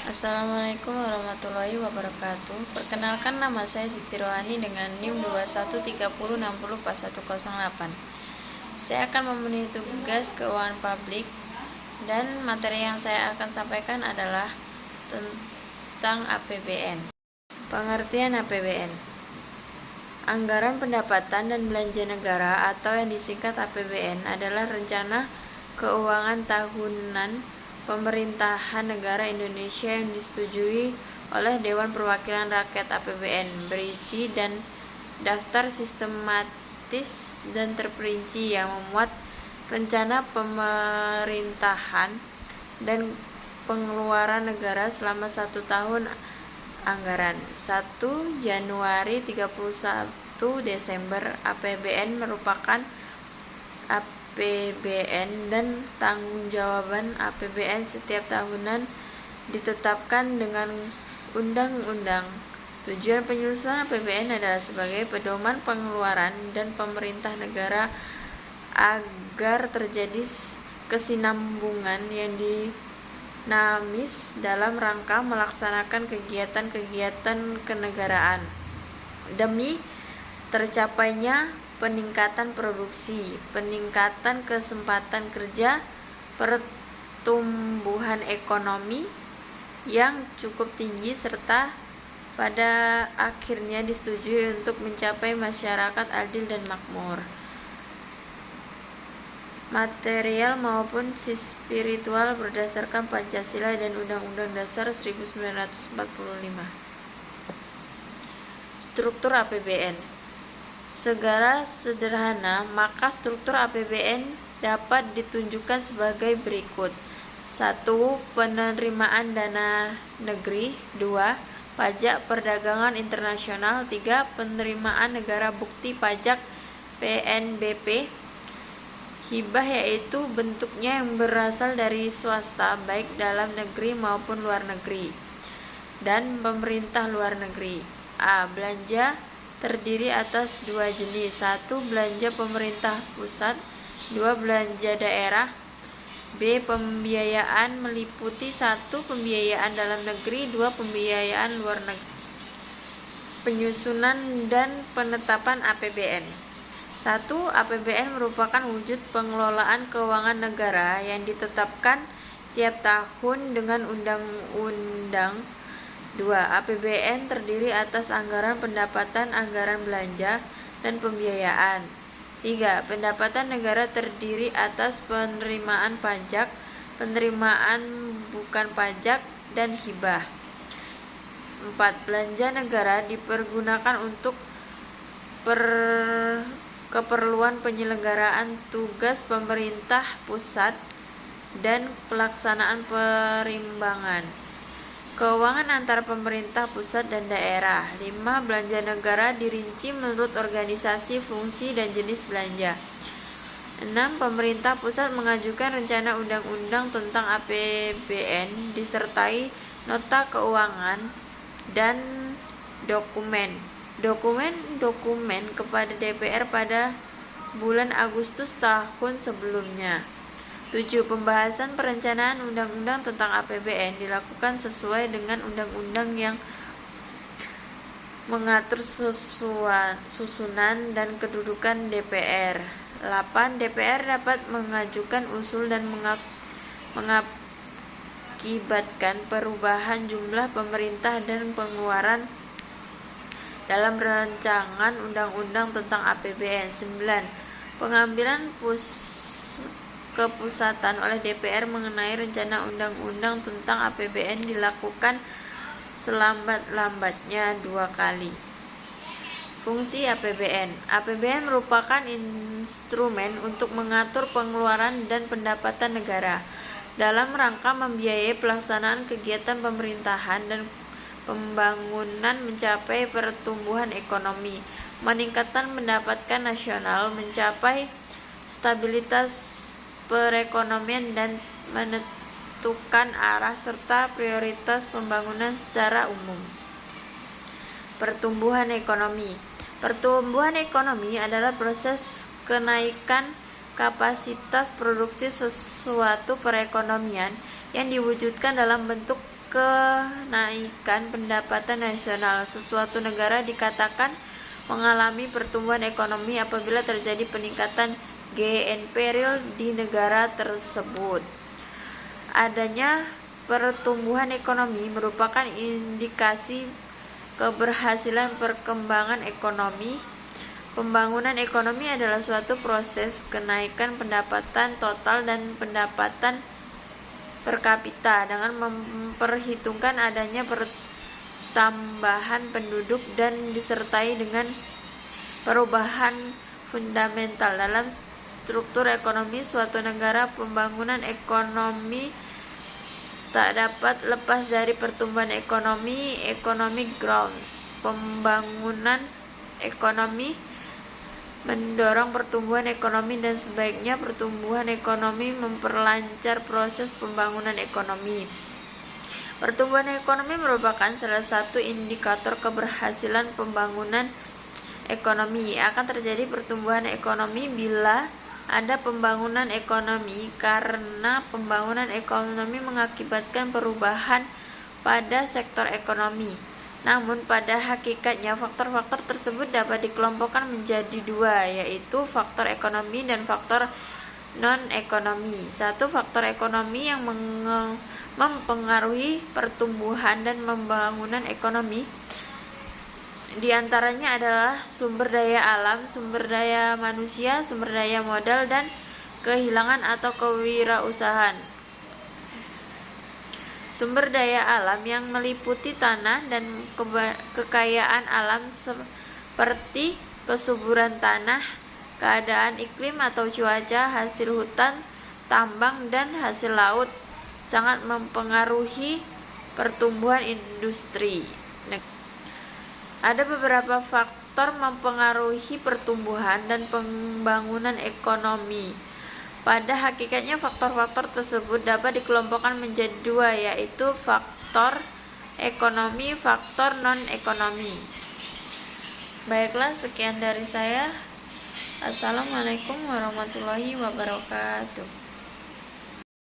Assalamualaikum warahmatullahi wabarakatuh. Perkenalkan, nama saya Siti Rohani dengan NIM 2130604108. Saya akan memenuhi tugas keuangan publik dan materi yang saya akan sampaikan adalah tentang APBN. Pengertian APBN: Anggaran Pendapatan dan Belanja Negara atau yang disingkat APBN adalah rencana keuangan tahunan pemerintahan negara Indonesia yang disetujui oleh Dewan Perwakilan Rakyat. APBN berisi dan daftar sistematis dan terperinci yang memuat rencana pemerintahan dan pengeluaran negara selama 1 tahun anggaran 1 Januari 31 Desember. APBN merupakan APBN dan tanggung-jawaban APBN setiap tahunan ditetapkan dengan undang-undang. Tujuan penyusunan APBN adalah sebagai pedoman pengeluaran dan pemerintah negara agar terjadi kesinambungan yang dinamis dalam rangka melaksanakan kegiatan-kegiatan kenegaraan demi tercapainya peningkatan produksi, peningkatan kesempatan kerja, pertumbuhan ekonomi yang cukup tinggi, serta pada akhirnya disetujui untuk mencapai masyarakat adil dan makmur, material maupun spiritual berdasarkan Pancasila dan Undang-Undang Dasar 1945. Struktur APBN. Secara sederhana, maka struktur APBN dapat ditunjukkan sebagai berikut. 1. Penerimaan dana negeri. 2. Pajak perdagangan internasional. 3. Penerimaan negara bukti pajak PNBP. Hibah, yaitu bentuknya yang berasal dari swasta, baik dalam negeri maupun luar negeri, dan pemerintah luar negeri. A. Belanja terdiri atas 2 jenis. 1. Belanja pemerintah pusat. 2. Belanja daerah. B. Pembiayaan meliputi 1. Pembiayaan dalam negeri. 2. Pembiayaan luar negeri. Penyusunan dan penetapan APBN. 1. APBN merupakan wujud pengelolaan keuangan negara yang ditetapkan tiap tahun dengan undang-undang. 2. APBN terdiri atas anggaran pendapatan, anggaran belanja, dan pembiayaan. 3. Pendapatan negara terdiri atas penerimaan pajak, penerimaan bukan pajak, dan hibah. 4. Belanja negara dipergunakan untuk keperluan penyelenggaraan tugas pemerintah pusat dan pelaksanaan perimbangan keuangan antar pemerintah pusat dan daerah. 5. Belanja negara dirinci menurut organisasi, fungsi, dan jenis belanja. 6. Pemerintah pusat mengajukan rencana undang-undang tentang APBN disertai nota keuangan dan dokumen kepada DPR pada bulan Agustus tahun sebelumnya. 7. Pembahasan perencanaan undang-undang tentang APBN dilakukan sesuai dengan undang-undang yang mengatur susunan dan kedudukan DPR. 8. DPR dapat mengajukan usul dan mengakibatkan perubahan jumlah pemerintah dan pengeluaran dalam rancangan undang-undang tentang APBN. 9. Pengambilan kepusatan oleh DPR mengenai rencana undang-undang tentang APBN dilakukan selambat-lambatnya 2 kali. Fungsi APBN. APBN merupakan instrumen untuk mengatur pengeluaran dan pendapatan negara dalam rangka membiayai pelaksanaan kegiatan pemerintahan dan pembangunan, mencapai pertumbuhan ekonomi, meningkatkan pendapatan nasional, mencapai stabilitas perekonomian, dan menentukan arah serta prioritas pembangunan secara umum. Pertumbuhan ekonomi. Pertumbuhan ekonomi adalah proses kenaikan kapasitas produksi sesuatu perekonomian yang diwujudkan dalam bentuk kenaikan pendapatan nasional. Sesuatu negara dikatakan mengalami pertumbuhan ekonomi apabila terjadi peningkatan GNP real di negara tersebut. Adanya pertumbuhan ekonomi merupakan indikasi keberhasilan perkembangan ekonomi. Pembangunan ekonomi adalah suatu proses kenaikan pendapatan total dan pendapatan per kapita dengan memperhitungkan adanya pertambahan penduduk dan disertai dengan perubahan fundamental dalam struktur ekonomi suatu negara. Pembangunan ekonomi tak dapat lepas dari pertumbuhan ekonomi, economic growth. Pembangunan ekonomi mendorong pertumbuhan ekonomi dan sebaiknya pertumbuhan ekonomi memperlancar proses pembangunan ekonomi. Pertumbuhan ekonomi merupakan salah satu indikator keberhasilan pembangunan ekonomi. Akan terjadi pertumbuhan ekonomi bila ada pembangunan ekonomi, karena pembangunan ekonomi mengakibatkan perubahan pada sektor ekonomi. Namun pada hakikatnya faktor-faktor tersebut dapat dikelompokkan menjadi dua, yaitu faktor ekonomi dan faktor non-ekonomi. Satu, faktor ekonomi yang mempengaruhi pertumbuhan dan pembangunan ekonomi. Di antaranya adalah sumber daya alam, sumber daya manusia, sumber daya modal, dan kehilangan atau kewirausahaan. Sumber daya alam yang meliputi tanah dan kekayaan alam seperti kesuburan tanah, keadaan iklim atau cuaca, hasil hutan, tambang, dan hasil laut sangat mempengaruhi pertumbuhan industri. Ada beberapa faktor mempengaruhi pertumbuhan dan pembangunan ekonomi. Pada hakikatnya faktor-faktor tersebut dapat dikelompokkan menjadi dua, yaitu faktor ekonomi, faktor non-ekonomi. Baiklah, sekian dari saya. Assalamualaikum warahmatullahi wabarakatuh.